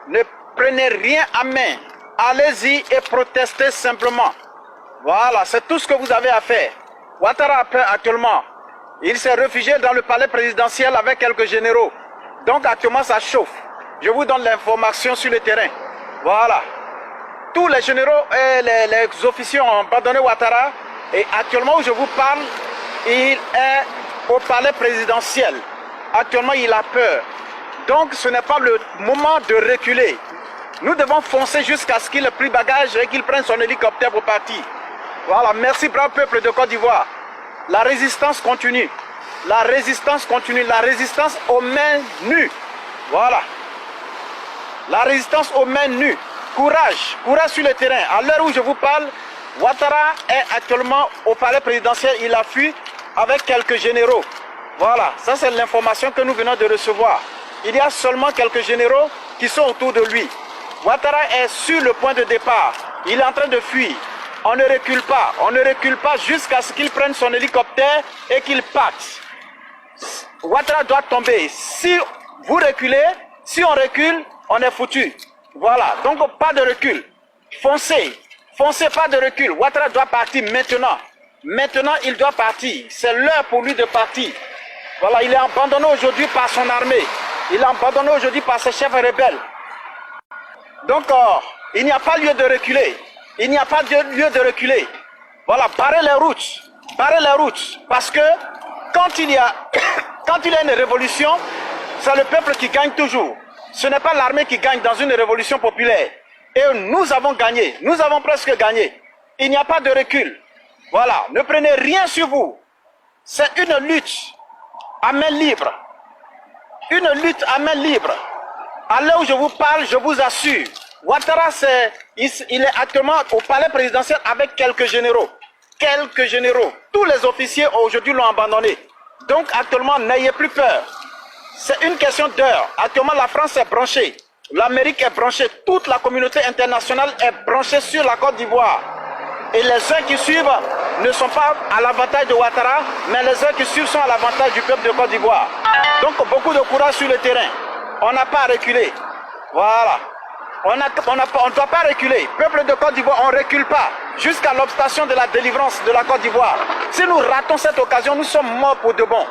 Ne prenez rien à main. Allez-y et protestez simplement. Voilà, c'est tout ce que vous avez à faire. Ouattara, actuellement, il s'est réfugié dans le palais présidentiel avec quelques généraux. Donc actuellement, ça chauffe. Je vous donne l'information sur le terrain. Voilà. Tous les généraux et les officiers ont abandonné Ouattara. Et actuellement où je vous parle, il est au palais présidentiel. Actuellement, il a peur. Donc ce n'est pas le moment de reculer. Nous devons foncer jusqu'à ce qu'il ait pris bagage et qu'il prenne son hélicoptère pour partir. Voilà, merci brave peuple de Côte d'Ivoire. La résistance continue. La résistance continue. La résistance aux mains nues. Voilà. La résistance aux mains nues. Courage. Courage sur le terrain. À l'heure où je vous parle, Ouattara est actuellement au palais présidentiel. Il a fui avec quelques généraux. Voilà. Ça, c'est l'information que nous venons de recevoir. Il y a seulement quelques généraux qui sont autour de lui. Ouattara est sur le point de départ. Il est en train de fuir. On ne recule pas. On ne recule pas jusqu'à ce qu'il prenne son hélicoptère et qu'il parte. Ouattara doit tomber. Si vous reculez, si on recule, on est foutu. Voilà. Donc, pas de recul. Foncez. Foncez, pas de recul. Ouattara doit partir maintenant. Maintenant, il doit partir. C'est l'heure pour lui de partir. Voilà. Il est abandonné aujourd'hui par son armée. Il est abandonné aujourd'hui par ses chefs rebelles. Donc, il n'y a pas lieu de reculer. Il n'y a pas lieu de reculer. Voilà, barrez les routes. Barrez les routes. Parce que quand il y a une révolution, c'est le peuple qui gagne toujours. Ce n'est pas l'armée qui gagne dans une révolution populaire. Et nous avons gagné. Nous avons presque gagné. Il n'y a pas de recul. Voilà, ne prenez rien sur vous. C'est une lutte à main libre. Une lutte à main libre. À l'heure où je vous parle, je vous assure, Ouattara, il est actuellement au palais présidentiel avec quelques généraux. Quelques généraux. Tous les officiers aujourd'hui l'ont abandonné. Donc actuellement, n'ayez plus peur. C'est une question d'heure. Actuellement, la France est branchée. L'Amérique est branchée. Toute la communauté internationale est branchée sur la Côte d'Ivoire. Et les uns qui suivent ne sont pas à l'avantage de Ouattara, mais les uns qui suivent sont à l'avantage du peuple de Côte d'Ivoire. Donc beaucoup de courage sur le terrain. On n'a pas à reculer. Voilà. On ne doit pas reculer. Peuple de Côte d'Ivoire, on ne recule pas jusqu'à l'obtention de la délivrance de la Côte d'Ivoire. Si nous ratons cette occasion, nous sommes morts pour de bon.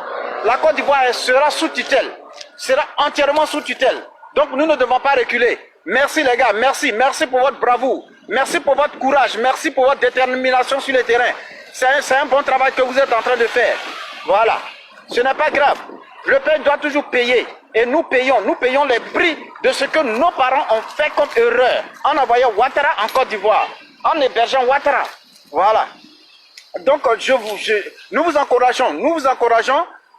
La Côte d'Ivoire sera sous tutelle. Sera entièrement sous tutelle. Donc nous ne devons pas reculer. Merci les gars, merci. Merci pour votre bravoure. Merci pour votre courage. Merci pour votre détermination sur le terrain. C'est un bon travail que vous êtes en train de faire. Voilà. Ce n'est pas grave. Le peuple doit toujours payer. Et nous payons les prix de ce que nos parents ont fait comme erreur en envoyant Ouattara en Côte d'Ivoire, en hébergeant Ouattara. Voilà. Donc nous vous encourageons,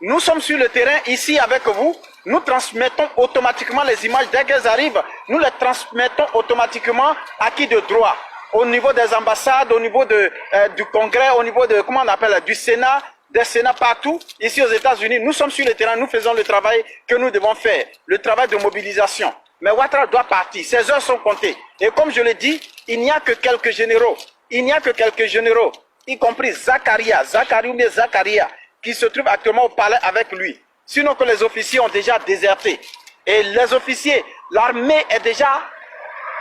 nous sommes sur le terrain ici avec vous, nous transmettons automatiquement les images dès qu'elles arrivent, nous les transmettons automatiquement à qui de droit, au niveau des ambassades, au niveau du Congrès, au niveau de, comment on appelle, du Sénat, des Sénats partout, ici aux États-Unis. Nous sommes sur le terrain, nous faisons le travail que nous devons faire, le travail de mobilisation. Mais Ouattara doit partir, ses heures sont comptées. Et comme je l'ai dit, il n'y a que quelques généraux, y compris Zakaria, qui se trouve actuellement au palais avec lui. Sinon que les officiers ont déjà déserté. Et les officiers, l'armée est déjà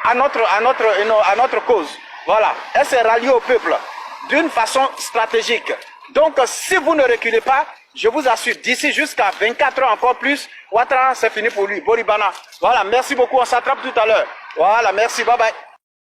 à notre cause. Voilà, elle s'est ralliée au peuple d'une façon stratégique. Donc, si vous ne reculez pas, je vous assure, d'ici jusqu'à 24 heures encore plus, Ouattara, c'est fini pour lui. Boribana. Voilà, merci beaucoup, on s'attrape tout à l'heure. Voilà, merci, bye bye.